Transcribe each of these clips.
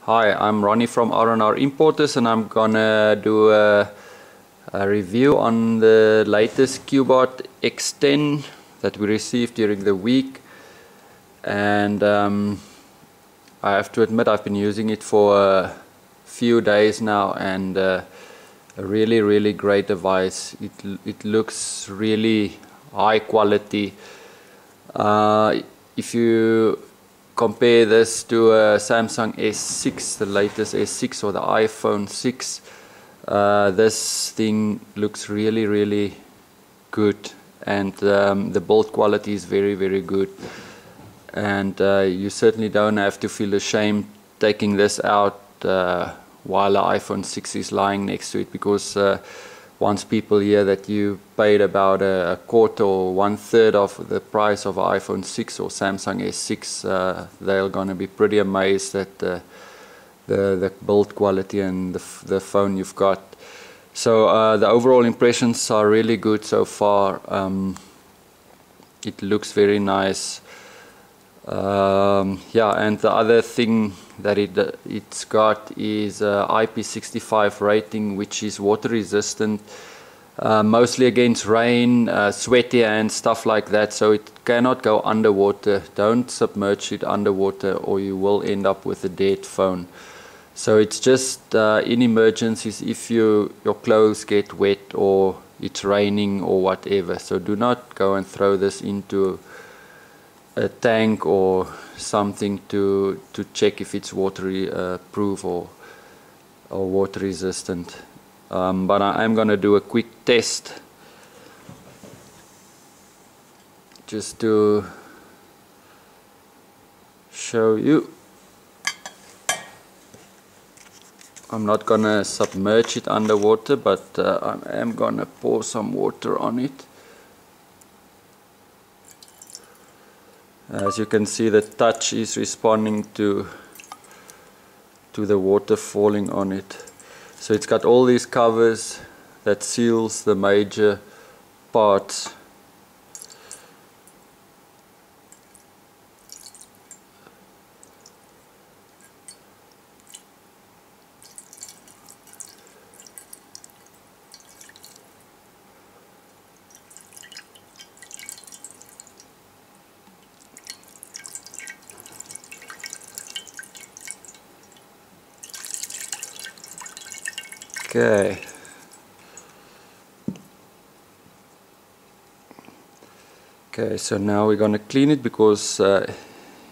Hi, I'm Ronnie from R&R Importers, and I'm gonna do a review on the latest CUBOT X10 that we received during the week. And I have to admit I've been using it for a few days now, and a really great device. It looks really high quality. If you compare this to a Samsung S6, the latest S6 or the iPhone 6, this thing looks really good, and the build quality is very good, and you certainly don't have to feel ashamed taking this out while the iPhone 6 is lying next to it, because once people hear that you paid about a quarter or 1/3 of the price of an iPhone 6 or Samsung S6, they're gonna be pretty amazed at the build quality and the phone you've got. So the overall impressions are really good so far. It looks very nice. Yeah, and the other thing that it's got is IP65 rating, which is water resistant, mostly against rain, sweaty hands, stuff like that. So it cannot go underwater. Don't submerge it underwater or you will end up with a dead phone. So it's just in emergencies, if your clothes get wet or it's raining or whatever. So do not go and throw this into a tank or something to check if it's waterproof or water resistant. But I'm gonna do a quick test just to show you. I'm not gonna submerge it underwater, but I am gonna pour some water on it. As you can see, the touch is responding to the water falling on it. So it's got all these covers that seals the major parts. Okay, so now we're gonna clean it, because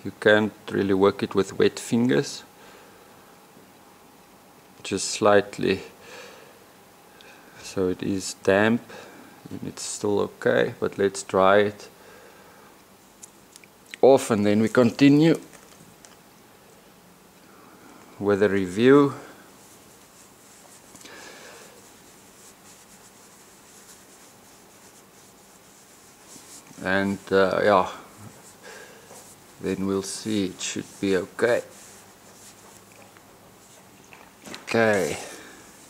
you can't really work it with wet fingers. Just slightly. So it is damp and it's still okay, but let's dry it off and then we continue with the review. And yeah, then we'll see. It should be okay. Okay,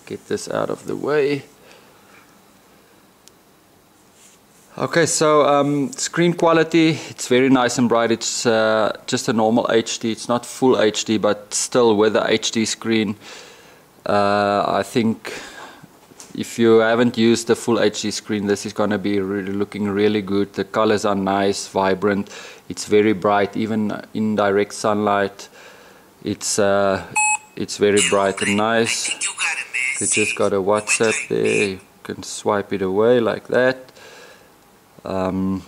get this out of the way. Okay, so screen quality, it's very nice and bright. It's just a normal HD. It's not full HD, but still with the HD screen, I think if you haven't used the full HD screen, this is gonna be looking really good. The colors are nice, vibrant. It's very bright, even in direct sunlight. It's very bright and nice. You just got a WhatsApp there. You can swipe it away like that. I'm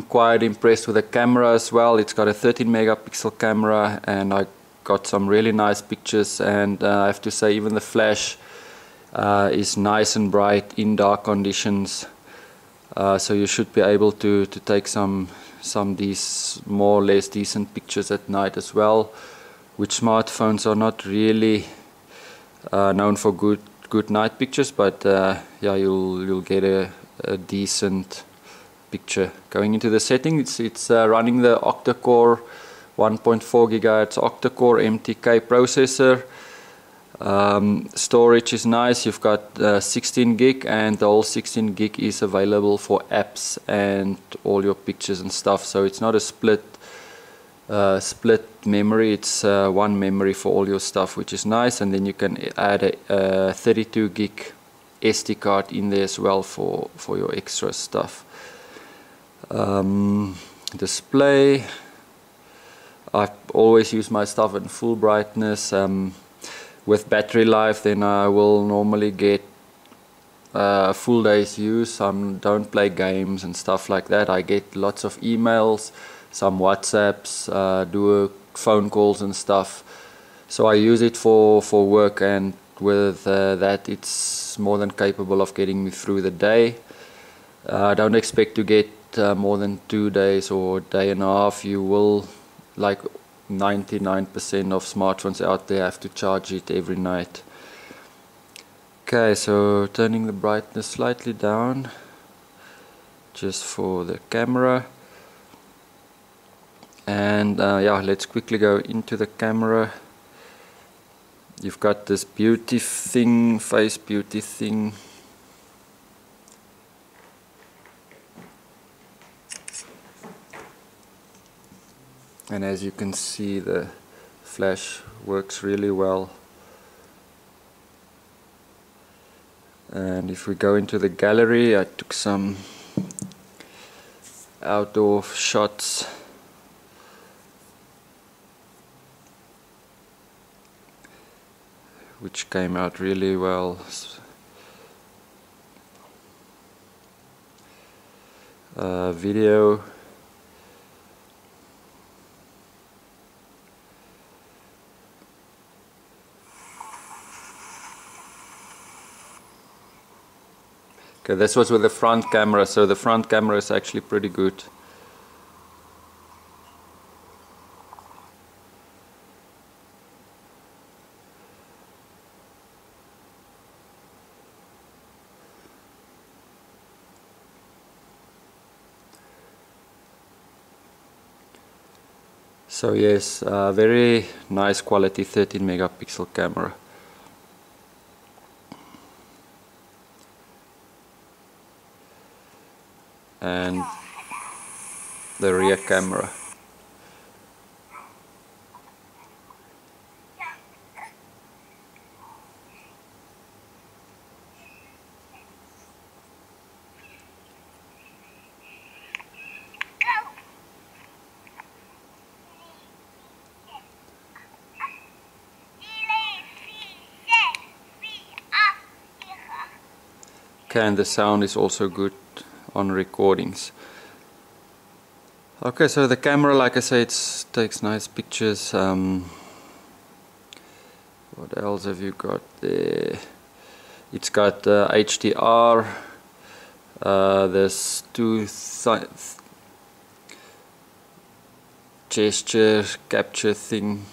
quite impressed with the camera as well. It's got a 13 megapixel camera, and I got some really nice pictures. And I have to say, even the flash is nice and bright in dark conditions, so you should be able to take some more or less decent pictures at night as well, which smartphones are not really known for good night pictures, but yeah, you'll get a decent picture. Going into the settings, it's running the Octa-Core 1.4GHz Octa-Core MTK processor. Storage is nice. You've got 16 gig, and the whole 16 gig is available for apps and all your pictures and stuff, so it's not a split split memory. It's one memory for all your stuff, which is nice, and then you can add a 32 gig SD card in there as well for your extra stuff. Display, I always use my stuff in full brightness. With battery life, then I will normally get a full day's use. I don't play games and stuff like that. I get lots of emails, some WhatsApps, do phone calls and stuff. So I use it for work, and with that it's more than capable of getting me through the day. I don't expect to get more than 2 days or a day and a half. You will, like 99% of smartphones out there, have to charge it every night. Okay, so turning the brightness slightly down just for the camera. And yeah, let's quickly go into the camera. You've got this beauty thing, face beauty thing. And as you can see, the flash works really well. And if we go into the gallery, I took some outdoor shots. Which came out really well. Video. Okay, this was with the front camera, so the front camera is actually pretty good. So yes, very nice quality 13 megapixel camera. And the rear camera. Okay, and the sound is also good on recordings. Okay, so the camera, like I say, it takes nice pictures. What else have you got there? It's got HDR. There's two gesture capture thing.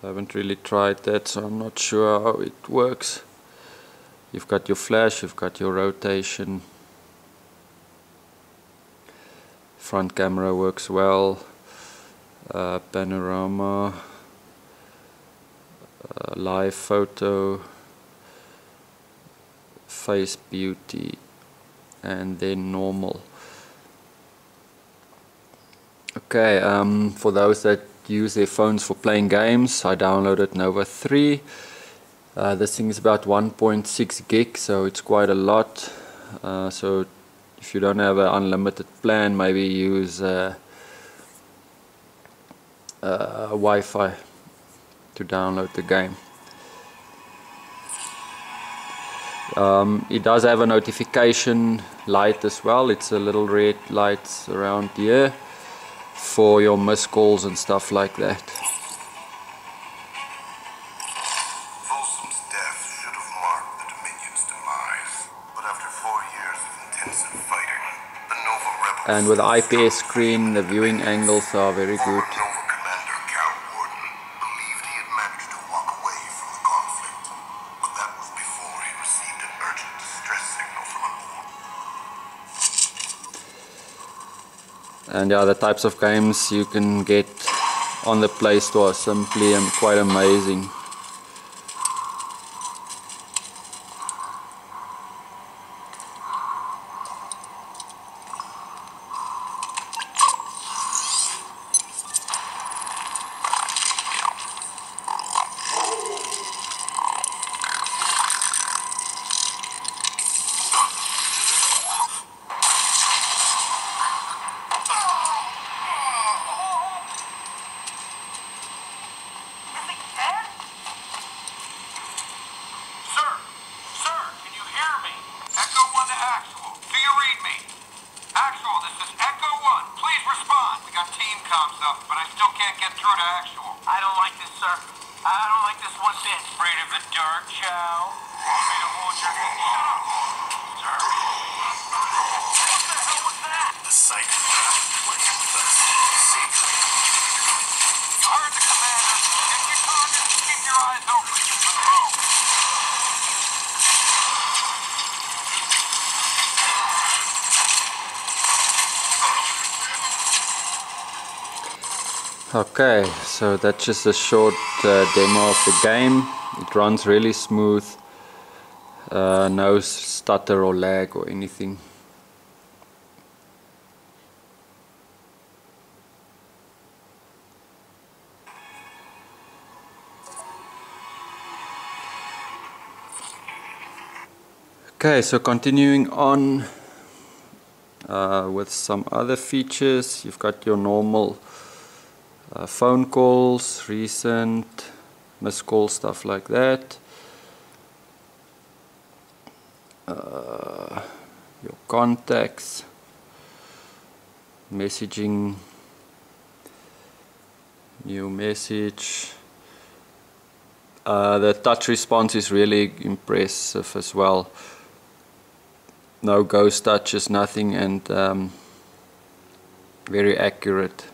I haven't really tried that, so I'm not sure how it works. You've got your flash, you've got your rotation. Front camera works well. Panorama, live photo, face beauty, and then normal. Okay, for those that use their phones for playing games, I downloaded Nova 3. This thing is about 1.6 gig, so it's quite a lot. So if you don't have an unlimited plan, maybe use Wi-Fi to download the game. It does have a notification light as well. It's a little red light around here for your missed calls and stuff like that. And with the IPS screen, the viewing angles are very good. And yeah, the types of games you can get on the Play Store are simply quite amazing. telecom stuff, but I still can't get through to actual. I don't like this, sir. I don't like this one bit. Afraid of the dark, Chow? Want me to hold your hand? Shut up, sir. What the hell was that? The site working with us. See? You heard the commander. If you're talking, keep your eyes open. Let's move. Okay, so that's just a short demo of the game. It runs really smooth, no stutter or lag or anything. Okay, so continuing on with some other features, you've got your normal phone calls, recent, missed call, stuff like that. Your contacts, messaging, new message. The touch response is really impressive as well. No ghost touches, nothing, and very accurate.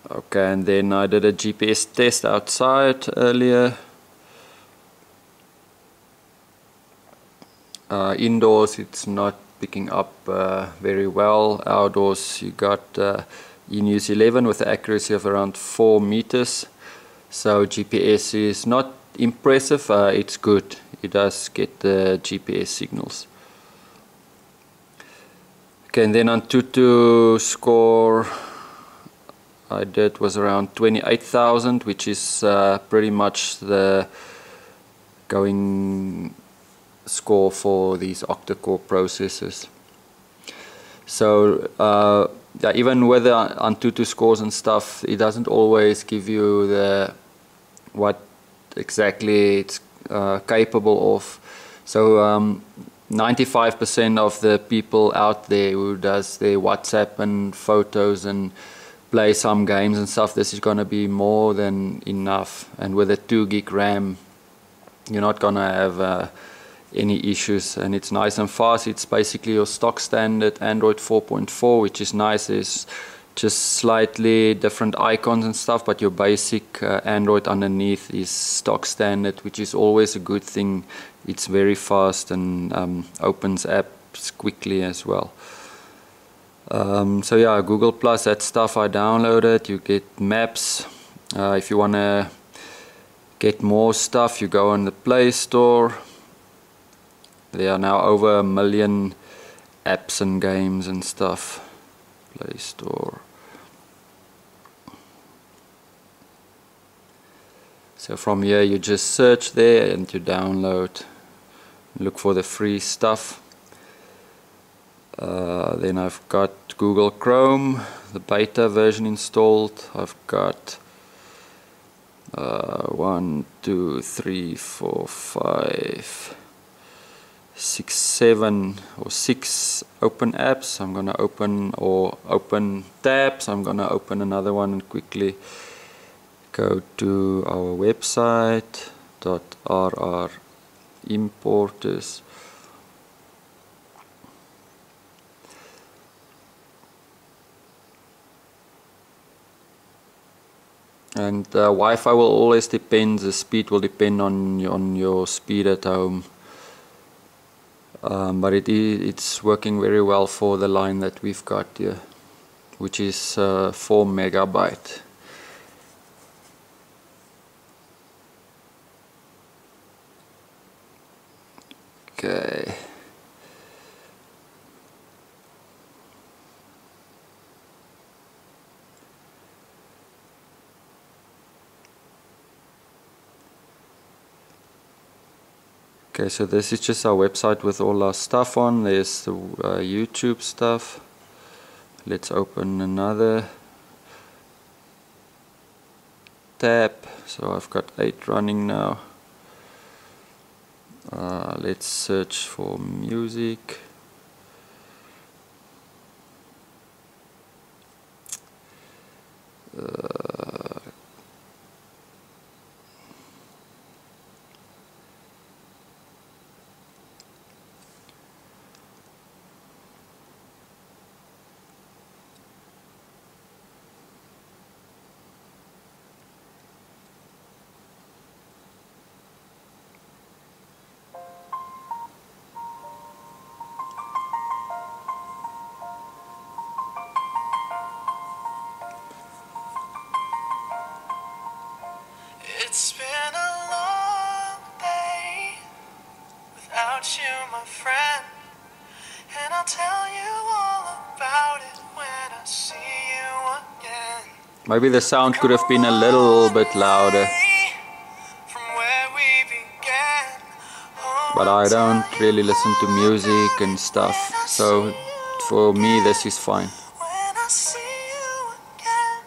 Okay, and then I did a GPS test outside earlier. Indoors it's not picking up very well. Outdoors you got in-use 11 with an accuracy of around 4 meters. So GPS is not impressive, it's good. It does get the GPS signals. Okay, and then on Antutu score I did was around 28,000, which is pretty much the going score for these octa-core processors. So yeah, even with the Antutu scores and stuff, it doesn't always give you the what exactly it's capable of. So 95% of the people out there who does their WhatsApp and photos and play some games and stuff, this is going to be more than enough. And with a 2 gig RAM, you're not going to have any issues, and it's nice and fast. It's basically your stock standard Android 4.4, which is nice. It's just slightly different icons and stuff, but your basic Android underneath is stock standard, which is always a good thing. It's very fast and opens apps quickly as well. So yeah, Google Plus, that stuff I downloaded. You get maps. If you want to get more stuff, you go on the Play Store. There are now over 1 million apps and games and stuff. Play Store. So from here you just search there and you download. Look for the free stuff. Then I've got Google Chrome, the beta version installed. I've got 1, 2, 3, 4, 5, 6, 7 or 6 open apps. I'm gonna open tabs. I'm gonna open another one and quickly go to our website .rr importers. And Wi-Fi will always depend, the speed will depend on your speed at home. But it's working very well for the line that we've got here, which is 4 megabyte. Okay. Okay, so this is just our website with all our stuff on. There's the YouTube stuff. Let's open another tab. So I've got 8 running now. Let's search for music. It's been a long day without you, my friend, and I'll tell you all about it when I see you again. Maybe the sound could have been a little bit louder, From where we began, but I don't really listen to music and stuff, so for me this is fine. when I see you again.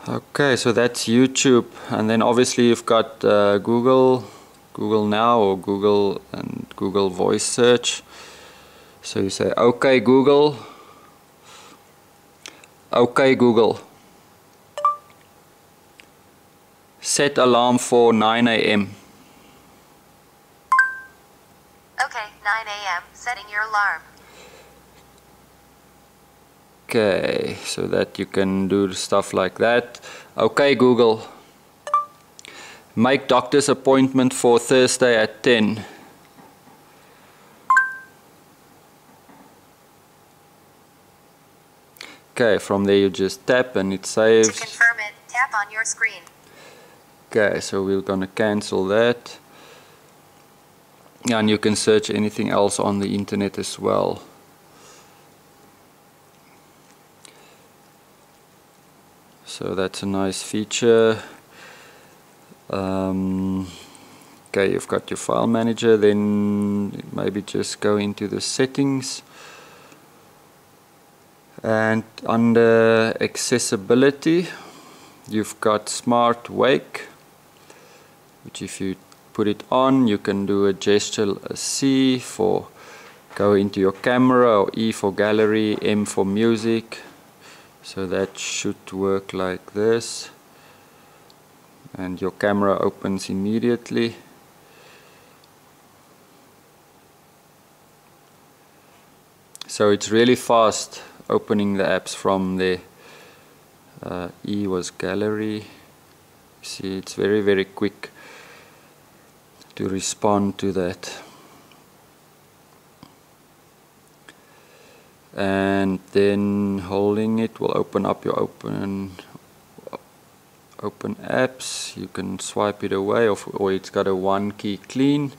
Okay, so that's YouTube, and then obviously you've got Google Now, or Google and Google Voice Search. So you say, okay Google, set alarm for 9 AM. Okay, 9 a.m. Setting your alarm. Okay, so that you can do stuff like that. Okay Google, make doctor's appointment for Thursday at 10. Okay, from there you just tap and it saves. To confirm it, tap on your screen. Okay, so we're gonna cancel that. And you can search anything else on the internet as well. So that's a nice feature. Okay, you've got your file manager, then maybe just go into the settings. And under accessibility, you've got Smart Wake, which if you put it on, you can do a gesture, a C for go into your camera, or E for gallery, M for music. So that should work like this, and your camera opens immediately. So it's really fast opening the apps from there. E was gallery. See, it's very quick to respond to that. And then holding it will open up your open apps. You can swipe it away, or it's got a one key clean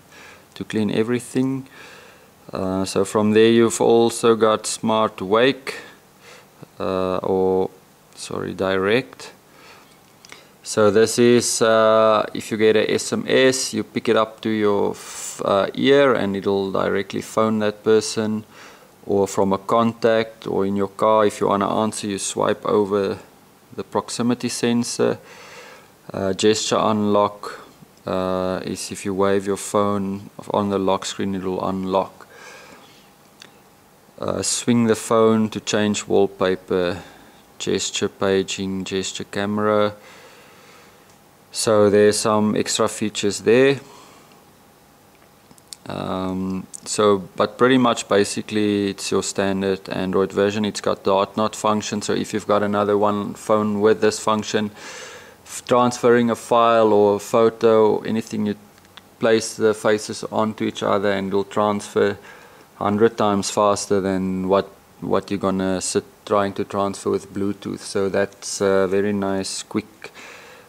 to clean everything. So from there you've also got Smart Wake, Direct. So this is if you get a SMS, you pick it up to your ear and it'll directly phone that person, or from a contact, or in your car if you want to answer, you swipe over the proximity sensor. Gesture unlock is if you wave your phone on the lock screen, it will unlock. Swing the phone to change wallpaper. Gesture paging, gesture camera. So there's some extra features there. But pretty much basically it's your standard Android version. It's got the hot not function, so if you've got another phone with this function, transferring a file or a photo, anything, you place the faces onto each other and it'll transfer 100 times faster than what you're gonna sit trying to transfer with Bluetooth. So that's a very nice quick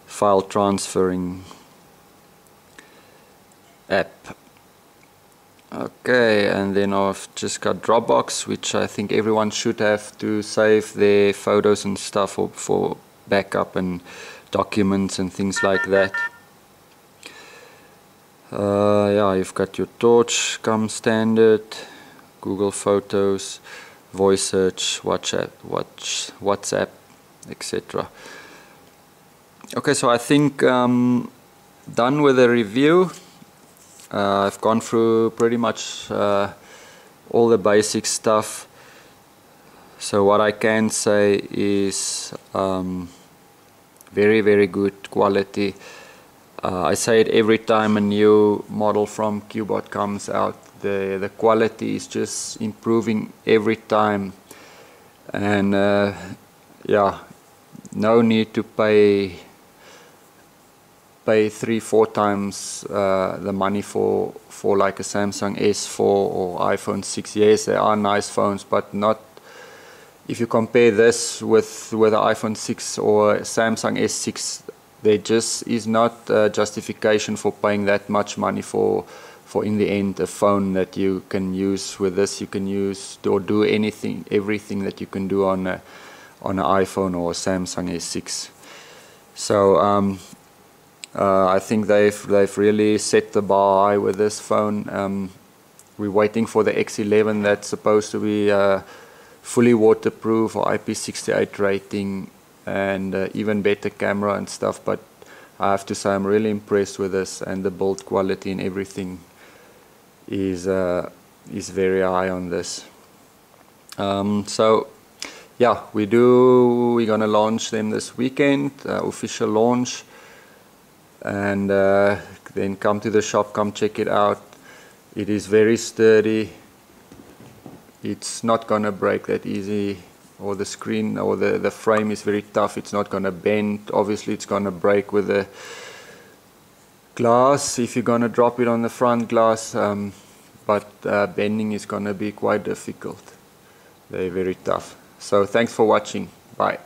file transferring app. Okay, and then I've just got Dropbox, which I think everyone should have to save their photos and stuff for backup and documents and things like that. Yeah, you've got your torch, comes standard, Google Photos, voice search, WhatsApp, etc. Okay, so I think done with the review. I've gone through pretty much all the basic stuff. So what I can say is very, very good quality. I say it every time a new model from CUBOT comes out. The quality is just improving every time, and yeah, no need to pay 3-4 times the money for like a Samsung S4 or iPhone 6. Yes, they are nice phones, but not if you compare this with the iPhone 6 or Samsung S6. There just is not justification for paying that much money for in the end a phone that you can use. With this you can use or do everything that you can do on an iPhone or a Samsung S6. So I think they've really set the bar high with this phone. We're waiting for the X11 that's supposed to be fully waterproof or IP68 rating, and even better camera and stuff, but I have to say I'm really impressed with this, and the build quality and everything is very high on this. So yeah, we're gonna launch them this weekend, official launch, and then come to the shop, come check it out. It is very sturdy. It's not gonna break that easy, or the screen or the frame is very tough. It's not gonna bend. Obviously it's gonna break with the glass if you're gonna drop it on the front glass, but bending is gonna be quite difficult. They're very tough. So thanks for watching. Bye.